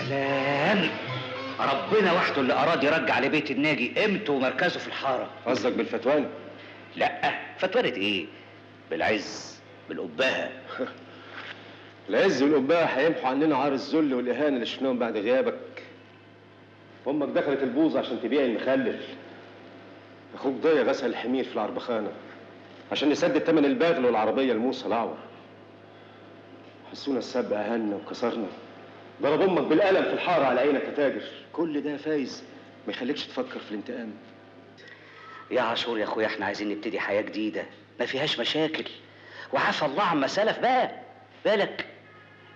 سلام، ربنا وحده اللي اراد يرجع لبيت الناجي قيمته ومركزه في الحاره. قصدك بالفتوان؟ لا، فتوانة ايه؟ بالعز، بالقباها. العز والقباها هيمحوا عننا عار الذل والاهانه اللي شفناهم بعد غيابك. امك دخلت البوظه عشان تبيع المخلل. اخوك ضيع غسل الحمير في العربخانه عشان يسدد ثمن البغل والعربيه لموسى الاعور. حسونا السب اهنا وكسرنا، ضرب امك بالقلم في الحاره على عينك يا تاجر. كل ده فايز ما يخليكش تفكر في الانتقام. يا عاشور يا اخويا، احنا عايزين نبتدي حياه جديده ما فيهاش مشاكل، وعفى الله عما سلف بقى. بالك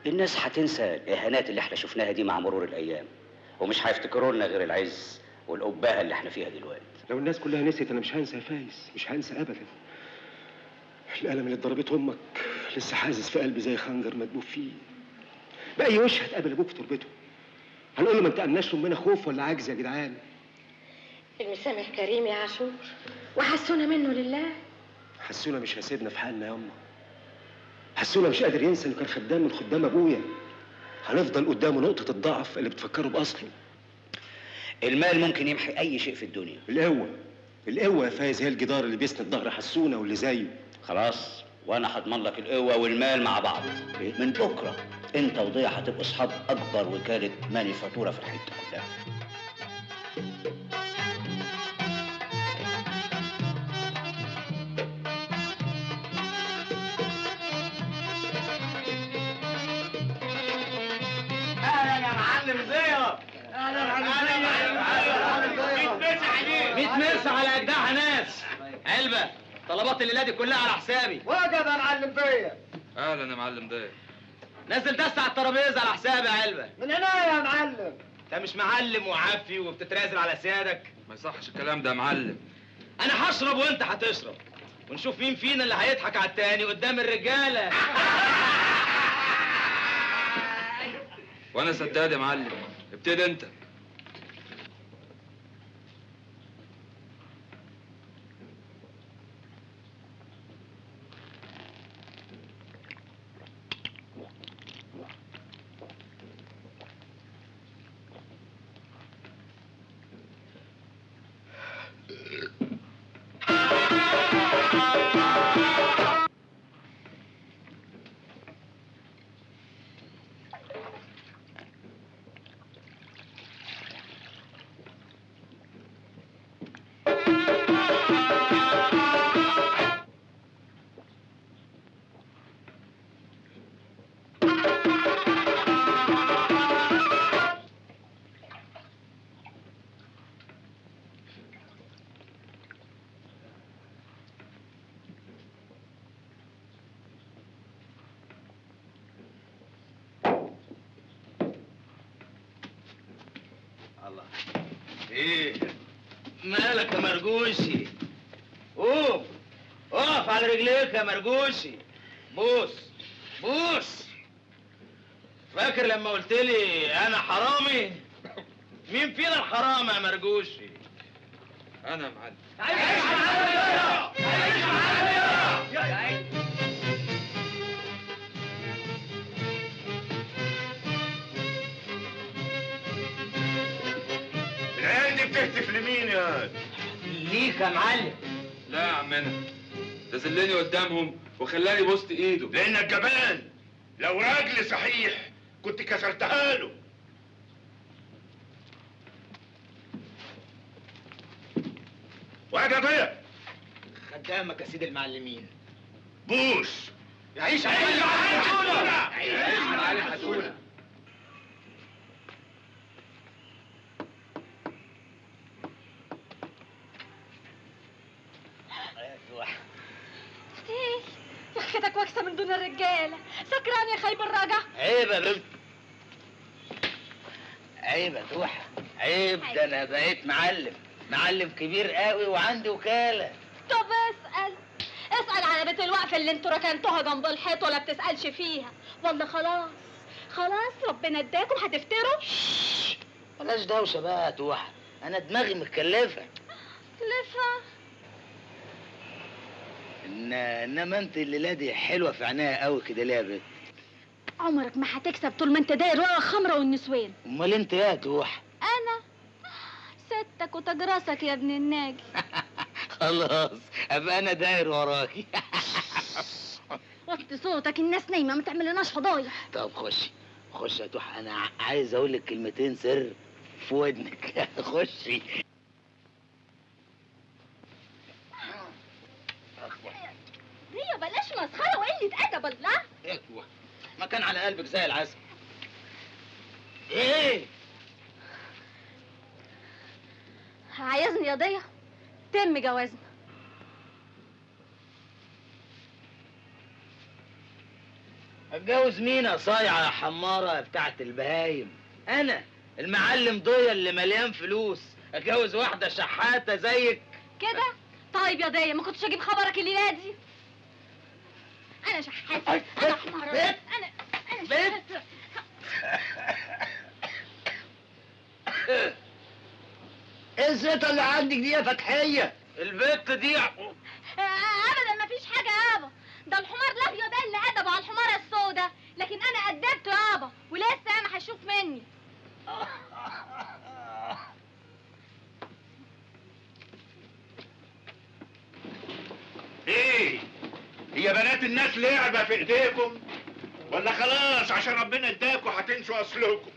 الناس هتنسى الاهانات اللي احنا شفناها دي مع مرور الايام، ومش هيفتكروا لنا غير العز والقباها اللي احنا فيها دلوقتي. لو الناس كلها نسيت انا مش هنسى يا فايز، مش هنسى ابدا. القلم اللي اتضربته امك لسه حازز في قلبي زي خنجر مدبوب فيه. باي وش هتقابل ابوك في تربته؟ هنقول له ما انتقمناش ربنا خوف ولا عجز يا جدعان؟ المسامح كريم يا عاشور، وحسونا منه لله. حسونا مش هيسيبنا في حالنا ياما. حسونا مش قادر ينسى انه كان خدام من خدام ابويا. هنفضل قدامه نقطة الضعف اللي بتفكره بأصله. المال ممكن يمحي أي شيء في الدنيا. القوة يا فايز هي الجدار اللي بيسند ظهر حسونا واللي زيه. خلاص، وأنا هضمن لك القوة والمال مع بعض. إيه؟ من بكرة أنت وضيع هتبقوا أصحاب أكبر وكالة مانيفاتورة في الحتة كلها. اهلا يا معلم ضياء. اهلا يا معلم ضياء. 100 مرسى على اجدعها ناس. علبه طلبات الليله دي كلها على حسابي. وجب يا معلم ضياء. اهلا يا معلم ضياء. نزل دست على الترابيزه على حسابي يا علبه. من هنا يا معلم. انت مش معلم وعافي وبتترازل على سيادك. ما يصحش الكلام ده يا معلم. انا هشرب وانت هتشرب، ونشوف مين فينا اللي هيضحك على التاني قدام الرجاله. وانا سداد يا معلم، ابتدي انت. الله، ايه مالك يا مرجوشي؟ قوم اقف على رجليك يا مرجوشي. بوس بوس. فاكر لما قلت لي انا حرامي؟ مين فينا الحرامي يا مرجوشي؟ انا يا معلم. عيش معايا عيش معايا. العيال دي بتهتف لمين يا واد؟ ليك يا معلم. لا يا عمنا، ده ذلني قدامهم وخلاني بوست ايده. لانك جبان. لو راجل صحيح كنت كسرتها له. واد يا ضياء. خدامك يا سيد المعلمين. بوس. يعيش يا معلم حتونه. يعيش معلم حتونه. ايه يخفتك واكسه من دون الرجاله. سكران يا خيب الرجا. عيب يا بنت، عيب يا توحة، عيب. ده انا بقيت معلم كبير قوي وعندي وكاله. طب اسال على بيت الوقف اللي انتوا ركنتوها جنب الحيط ولا بتسالش فيها؟ ولا خلاص ربنا اداكم هتفتروا؟ بلاش دوشه بقى يا توحة، انا دماغي متكلفه. لفه. انما انت الليله دي حلوه في عينيها قوي كده ليه يا بنت؟ عمرك ما هتكسب طول ما انت داير ورا الخمره والنسوان. امال انت ايه يا توح؟ انا ستك وتاج راسك يا ابن الناجي. خلاص ابقى انا داير وراكي. وطي صوتك، الناس نايمه، ما تعملناش فضايح. طب خشي يا توح، انا عايز اقول لك كلمتين سر في ودنك. خشي. هي بلاش مسخره وقله ادب. الله، ايه توح؟ ما كان على قلبك زي العسل. ايه؟ عايزني يا ضيا تم جوازنا. اتجوز مين يا صايعه يا حماره بتاعت البهايم؟ انا المعلم ضيا اللي مليان فلوس اتجوز واحده شحاته زيك كده؟ طيب يا ضيا، ما كنتش اجيب خبرك الليله دي؟ انا شحاته، انا حماره، انا شحاته. ايه الزيطه اللي عندك دي يا فتحيه؟ البت دي ابدا ما فيش حاجه يابا، ده الحمار الابيض ده اللي ادبه على الحماره السوداء، لكن انا ادبته يابا ولسه ما هشوف مني. ايه؟ هي بنات الناس لعبة في ايديكم؟ ولا خلاص عشان ربنا اداكوا هتنسوا اصلكم؟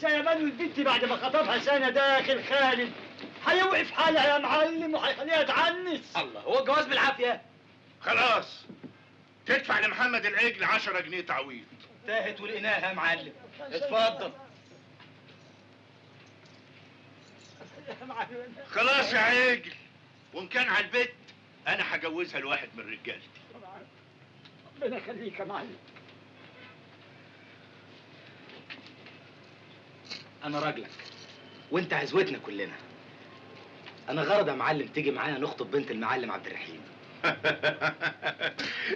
سيبان البنت بعد ما خطبها سنه داخل خالد هيوقف حالها يا معلم وهيخليها تعنس. الله، هو الجواز بالعافيه؟ خلاص تدفع لمحمد العجل 10 جنيه تعويض. تاهت ولقيناها يا معلم. اتفضل. خلاص يا عجل، وان كان على البيت انا هجوزها لواحد من رجالتي. ربنا يخليك يا معلم. انا راجلك وانت عزوتنا كلنا. انا غرض يا معلم تيجي معانا نخطب بنت المعلم عبد الرحيم.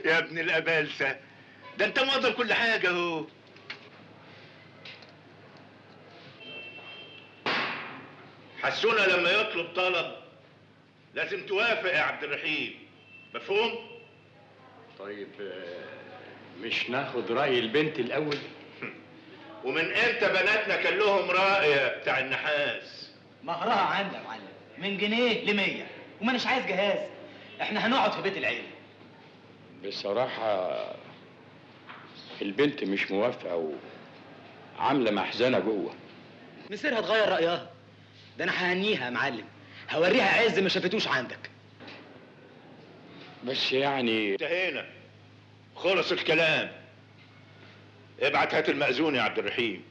يا ابن الابالسه، ده انت مقدر كل حاجه اهو. حسونا لما يطلب طلب لازم توافق يا عبد الرحيم، مفهوم؟ طيب مش ناخد رأي البنت الأول؟ ومن امتى بناتنا كان لهم رأي بتاع النحاس؟ مهرها عندي يا معلم من جنيه ل100، ومانيش عايز جهاز. احنا هنقعد في بيت العيله. بصراحة البنت مش موافقة وعاملة محزنة جوه. مصيرها تغير رايها. ده انا ههنيها يا معلم، هوريها عز ما شافتوش عندك. بس يعني انتهينا، خلص الكلام. ابعت هات المأذون يا عبد الرحيم.